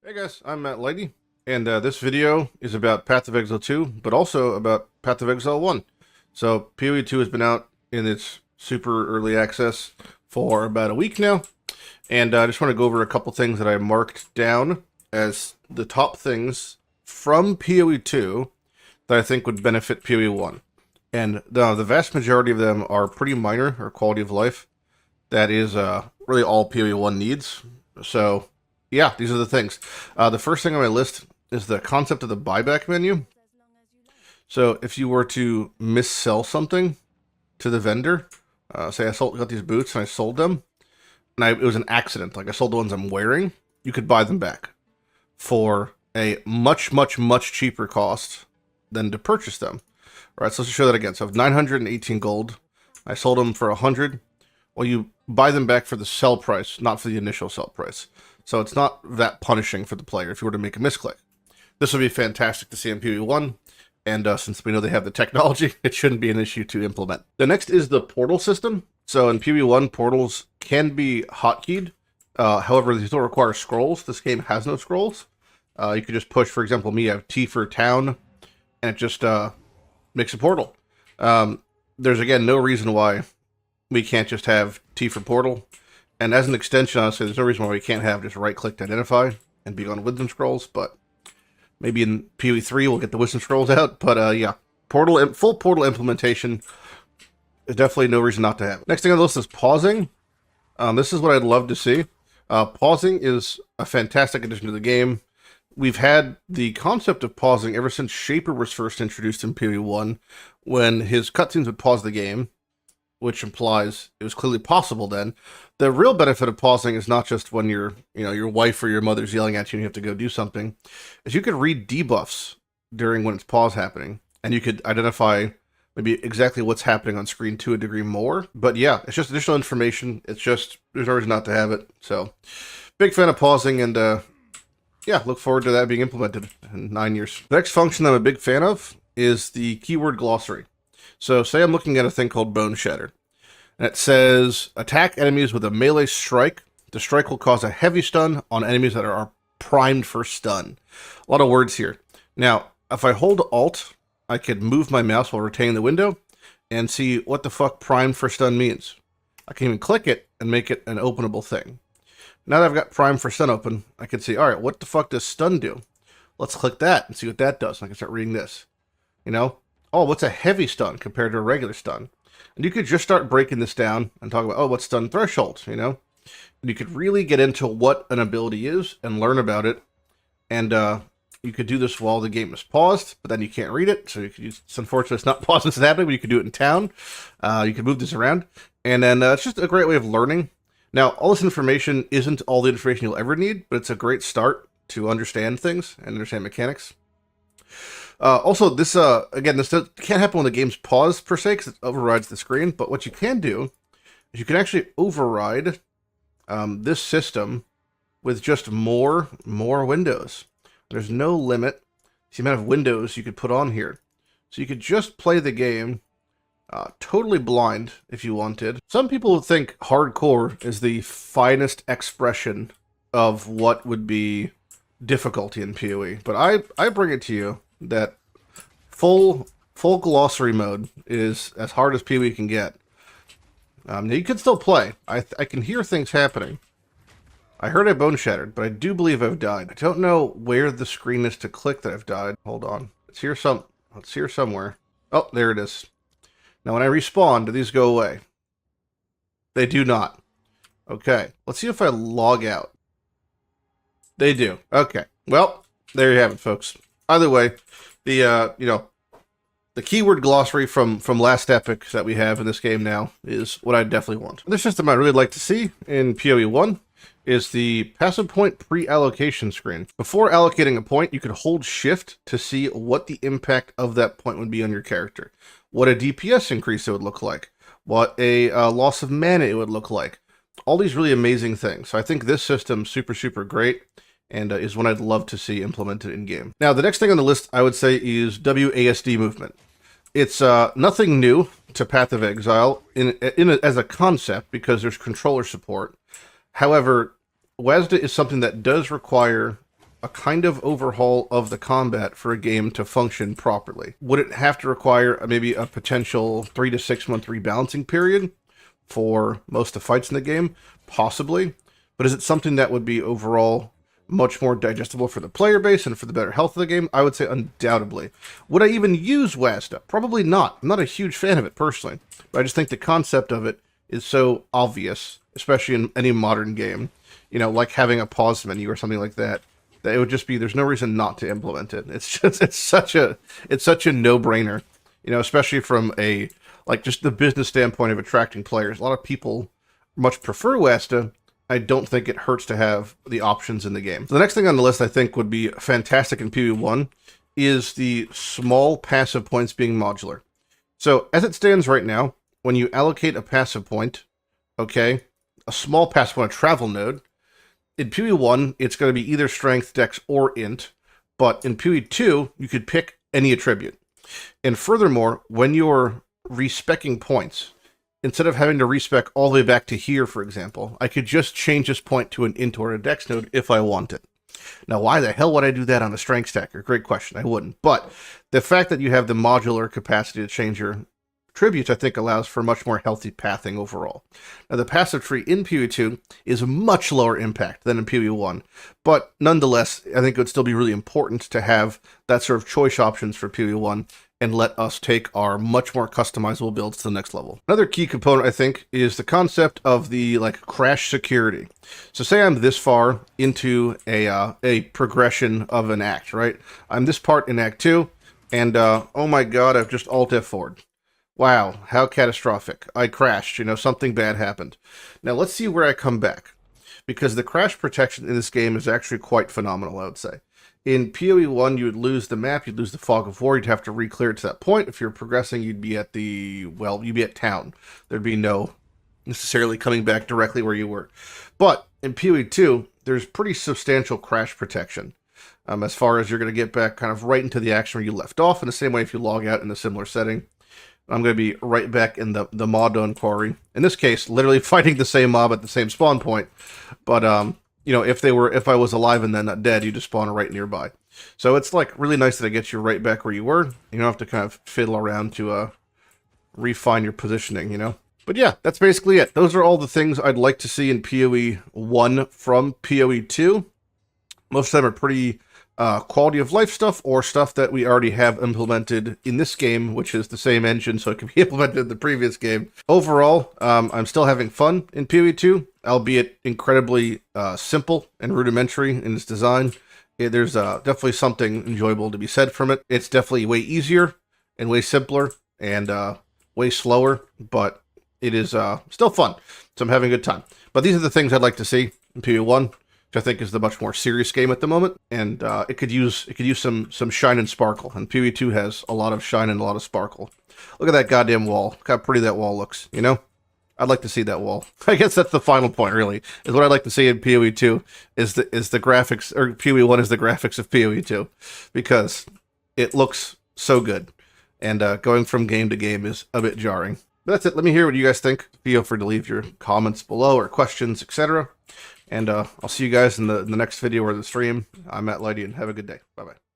Hey guys, I'm Matt Lighty, and this video is about Path of Exile 2, but also about Path of Exile 1. So, PoE 2 has been out in its super early access for about a week now, and I just want to go over a couple things that I marked down as the top things from PoE 2 that I think would benefit PoE 1. And the vast majority of them are pretty minor, or quality of life. That is really all PoE 1 needs. So, yeah, these are the things. The first thing on my list is the concept of the buyback menu. So if you were to missell something to the vendor, say I got these boots and I sold them, and it was an accident, like I sold the ones I'm wearing, you could buy them back for a much, much, much cheaper cost than to purchase them. All right, so let's show that again. So I have 918 gold. I sold them for 100. Well, you buy them back for the sell price, not for the initial sell price. So it's not that punishing for the player if you were to make a misclick. This would be fantastic to see in PoE 1, and since we know they have the technology, it shouldn't be an issue to implement. The next is the portal system. So in PoE 1, portals can be hotkeyed. However, these don't require scrolls. This game has no scrolls. You could just push, for example, me, I have T for town, and it just makes a portal. There's, again, no reason why we can't just have T for portal. And as an extension, honestly, there's no reason why we can't have just right-click to identify and be on wisdom scrolls, but maybe in PoE 3 we'll get the wisdom scrolls out. But yeah, full portal implementation is definitely no reason not to have it. Next thing on the list is pausing. This is what I'd love to see. Pausing is a fantastic addition to the game. We've had the concept of pausing ever since Shaper was first introduced in PoE 1, when his cutscenes would pause the game, which implies it was clearly possible then. The real benefit of pausing is not just when your wife or your mother's yelling at you and you have to go do something, is you could read debuffs during when it's pause happening, and you could identify maybe exactly what's happening on screen to a degree more. But yeah, it's just additional information. It's just, there's no reason not to have it. So, big fan of pausing, and yeah, look forward to that being implemented in 9 years. The next function I'm a big fan of is the keyword glossary. So say I'm looking at a thing called Bone Shatter, and it says, attack enemies with a melee strike. The strike will cause a heavy stun on enemies that are primed for stun. A lot of words here. Now, if I hold Alt, I could move my mouse while retaining the window and see what the fuck primed for stun means. I can even click it and make it an openable thing. Now that I've got primed for stun open, I can see, all right, what the fuck does stun do? Let's click that and see what that does. And I can start reading this. You know? Oh, what's a heavy stun compared to a regular stun? And you could just start breaking this down and talk about, oh, what's stun threshold, you know? And you could really get into what an ability is and learn about it. And you could do this while the game is paused, but then you can't read it. So you could use, it's unfortunate it's not paused, it's happening, but you could do it in town. You could move this around. And then it's just a great way of learning. Now, all this information isn't all the information you'll ever need, but it's a great start to understand things and understand mechanics. Also, this, again, this can't happen when the game's paused, per se, because it overrides the screen, but what you can do is you can actually override this system with just more windows. There's no limit to the amount of windows you could put on here. So you could just play the game totally blind if you wanted. Some people would think hardcore is the finest expression of what would be difficulty in PoE, but I bring it to you that full glossary mode is as hard as PoE can get. Now you can still play. I can hear things happening. I heard I bone shattered, but I do believe I've died. I don't know where the screen is to click that I've died. Hold on. It's here somewhere. Oh, there it is. Now when I respawn, do these go away? They do not. Okay. Let's see if I log out. They do. Okay. Well, there you have it, folks. Either way, the the keyword glossary from Last Epic that we have in this game now is what I definitely want. The system I'd really like to see in PoE 1 is the passive point pre-allocation screen. Before allocating a point, you could hold shift to see what the impact of that point would be on your character. What a DPS increase it would look like. What a loss of mana it would look like. All these really amazing things. So I think this system's super, super great, and is one I'd love to see implemented in-game. Now, the next thing on the list, I would say, is WASD movement. It's nothing new to Path of Exile as a concept, because there's controller support. However, WASD is something that does require a kind of overhaul of the combat for a game to function properly? Would it have to require maybe a potential 3 to 6 month rebalancing period for most of the fights in the game? Possibly. But is it something that would be overall much more digestible for the player base and for the better health of the game? I would say undoubtedly. Would I even use WASDA? Probably not. I'm not a huge fan of it personally, but I just think the concept of it is so obvious, especially in any modern game, you know, like having a pause menu or something like that, that it would just be, there's no reason not to implement it. It's just, it's such a no-brainer, you know, especially from a, like, just the business standpoint of attracting players. A lot of people much prefer WASDA. I don't think it hurts to have the options in the game. So the next thing on the list I think would be fantastic in PoE1 is the small passive points being modular. So as it stands right now, when you allocate a passive point, okay, a small passive point, a travel node, in PoE1, it's going to be either strength, dex, or int, but in PoE2, you could pick any attribute. And furthermore, when you're respecking points, instead of having to respec all the way back to here, for example, I could just change this point to an int or a dex node if I want it. Now, why the hell would I do that on a strength stacker? Great question. I wouldn't. But the fact that you have the modular capacity to change your attributes, I think, allows for much more healthy pathing overall. Now, the passive tree in PoE2 is much lower impact than in PoE1, but nonetheless, I think it would still be really important to have that sort of choice options for PoE1 and let us take our much more customizable builds to the next level. Another key component, I think, is the concept of the crash security. So say I'm this far into a progression of an act, right? I'm this part in Act 2, and oh my god, I've just Alt F4'd. Wow, how catastrophic. I crashed, you know, something bad happened. Now let's see where I come back, because the crash protection in this game is actually quite phenomenal, I would say. In PoE1, you would lose the map, you'd lose the Fog of War, you'd have to re-clear it to that point. If you're progressing, you'd be at you'd be at town. There'd be no necessarily coming back directly where you were. But in PoE2, there's pretty substantial crash protection. As far as you're going to get back kind of right into the action where you left off, in the same way if you log out in a similar setting. I'm going to be right back in the mob quarry. In this case, literally fighting the same mob at the same spawn point. But, you know, if I was alive and then not dead, you just spawn right nearby. So it's like really nice that it gets you right back where you were. You don't have to kind of fiddle around to refine your positioning, you know. But yeah, that's basically it. Those are all the things I'd like to see in PoE1 from PoE2. Most of them are pretty quality of life stuff, or stuff that we already have implemented in this game, which is the same engine, so it can be implemented in the previous game. Overall, I'm still having fun in PoE2, albeit incredibly simple and rudimentary in its design. There's definitely something enjoyable to be said from it. It's definitely way easier and way simpler and way slower, but it is still fun, so I'm having a good time. But these are the things I'd like to see in PoE1, which I think is the much more serious game at the moment, and it could use some shine and sparkle, and PoE2 has a lot of shine and a lot of sparkle. Look at that goddamn wall. Look how pretty that wall looks, you know? I'd like to see that wall. I guess that's the final point, really, is what I'd like to see in PoE2 is the graphics, or PoE1 is the graphics of PoE2, because it looks so good, and going from game to game is a bit jarring. But that's it. Let me hear what you guys think. Feel free to leave your comments below or questions, etc. And I'll see you guys in the next video or the stream. I'm Matt Lighty, and have a good day. Bye-bye.